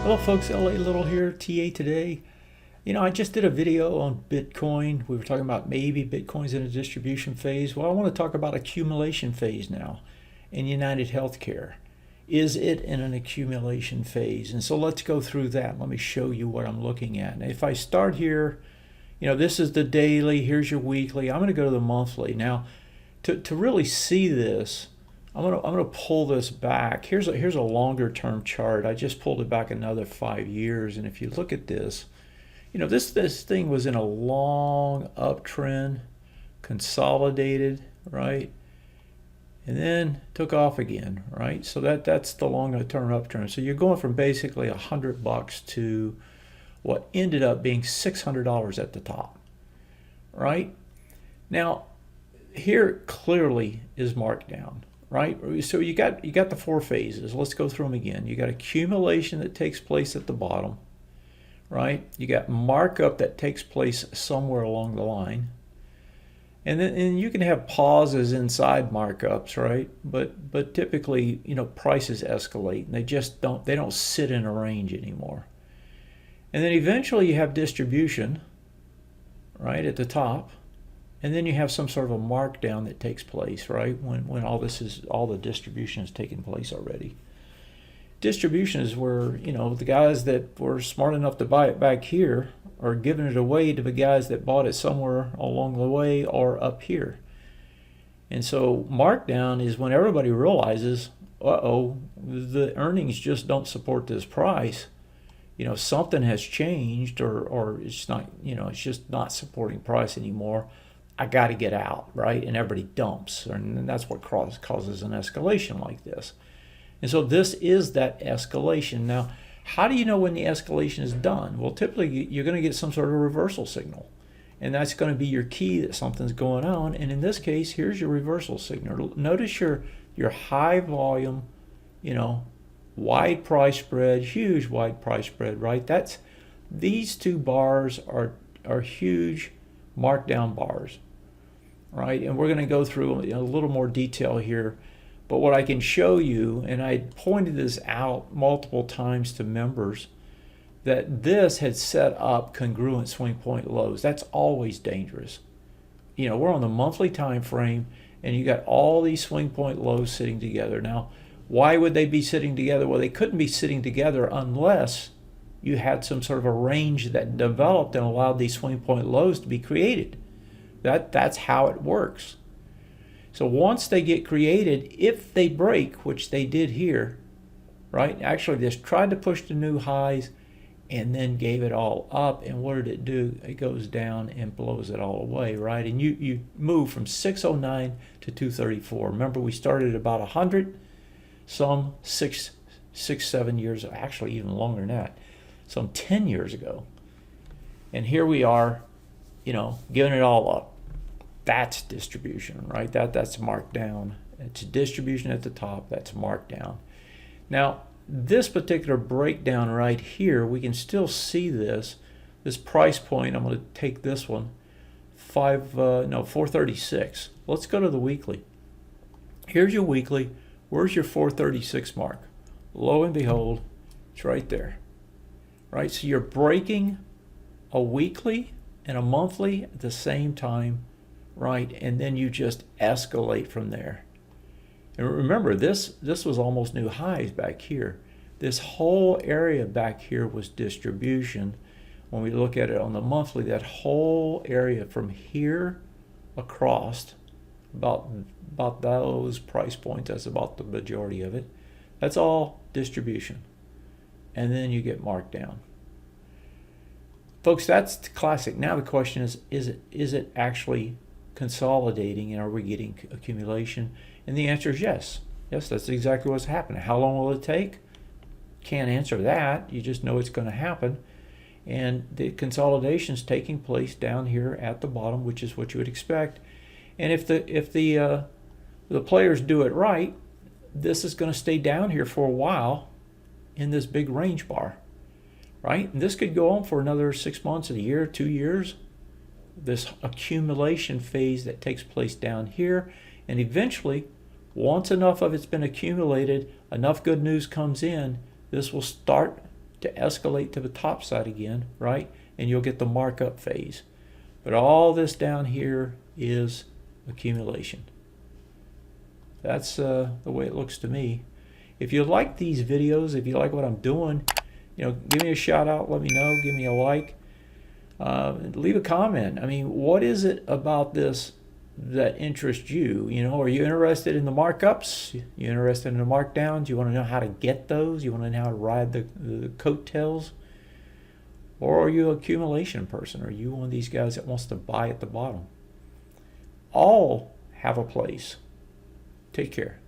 Hello folks, LA Little here, TA today. I just did a video on Bitcoin. We were talking about maybe Bitcoin's in a distribution phase. Well, I want to talk about accumulation phase now in United Healthcare. Is it in an accumulation phase? And so let's go through that. Let me show you what I'm looking at. Now, if I start here, this is the daily, here's your weekly. I'm going to go to the monthly. Now, to really see this, I'm gonna pull this back. Here's a longer term chart. I just pulled it back another 5 years, and if you look at this, this thing was in a long uptrend, consolidated, right, and then took off again, right. So that's the longer term uptrend. So you're going from basically $100 to what ended up being $600 at the top, right. Now, here clearly is marked down. Right, so you got the four phases. Let's go through them again. You got accumulation that takes place at the bottom, right? You got markup that takes place somewhere along the line, and you can have pauses inside markups, right? But typically, prices escalate, and they don't sit in a range anymore. And then eventually you have distribution, right, at the top. And then you have some sort of a markdown that takes place, right? When all the distribution is taking place already. Distribution is where, the guys that were smart enough to buy it back here are giving it away to the guys that bought it somewhere along the way or up here. And so markdown is when everybody realizes, the earnings just don't support this price. Something has changed or it's not, it's just not supporting price anymore. I got to get out, right? And everybody dumps, and that's what causes an escalation like this. And so this is that escalation. Now, how do you know when the escalation is done? Well, typically you're going to get some sort of reversal signal, and that's going to be your key that something's going on. And in this case, here's your reversal signal. Notice your high volume, wide price spread, huge wide price spread, right? These two bars are huge markdown bars. Right, and we're going to go through a little more detail here, but what I can show you, and I pointed this out multiple times to members, that this had set up congruent swing point lows. That's always dangerous. We're on the monthly time frame, and you got all these swing point lows sitting together. Now, why would they be sitting together? Well, they couldn't be sitting together unless you had some sort of a range that developed and allowed these swing point lows to be created. That's how it works. So once they get created, if they break, which they did here, right? Actually, just tried to push the new highs and then gave it all up. And what did it do? It goes down and blows it all away, right? And you move from 609 to 234. Remember, we started at about 100, some 7 years, actually even longer than that, some 10 years ago. And here we are, giving it all up. That's distribution, right? That's marked down. It's distribution at the top. That's marked down. Now, this particular breakdown right here, we can still see this price point. I'm going to take this one, 436. Let's go to the weekly. Here's your weekly. Where's your 436 mark? Lo and behold, it's right there, right? So you're breaking a weekly and a monthly at the same time, right? And then you just escalate from there. And remember, this was almost new highs back here. This whole area back here was distribution. When we look at it on the monthly, that whole area from here across, about those price points, that's about the majority of it. That's all distribution. And then you get marked down. Folks, that's classic. Now the question is it actually consolidating, and are we getting accumulation? And the answer is yes. Yes, that's exactly what's happening. How long will it take? Can't answer that. You just know it's going to happen. And the consolidation is taking place down here at the bottom, which is what you would expect. And if the players do it right, this is going to stay down here for a while in this big range bar. Right? And this could go on for another 6 months, a year, 2 years. This accumulation phase that takes place down here, and eventually Once enough of it's been accumulated, enough good news comes in, this will start to escalate to the top side again, right? And you'll get the markup phase. But all this down here is accumulation. That's the way it looks to me. If you like these videos, if you like what I'm doing, give me a shout out, let me know, give me a like, leave a comment. I mean, what is it about this that interests you? Are you interested in the markups? You interested in the markdowns? You want to know how to get those? You want to know how to ride the coattails? Or are you an accumulation person? Are you one of these guys that wants to buy at the bottom? All have a place. Take care.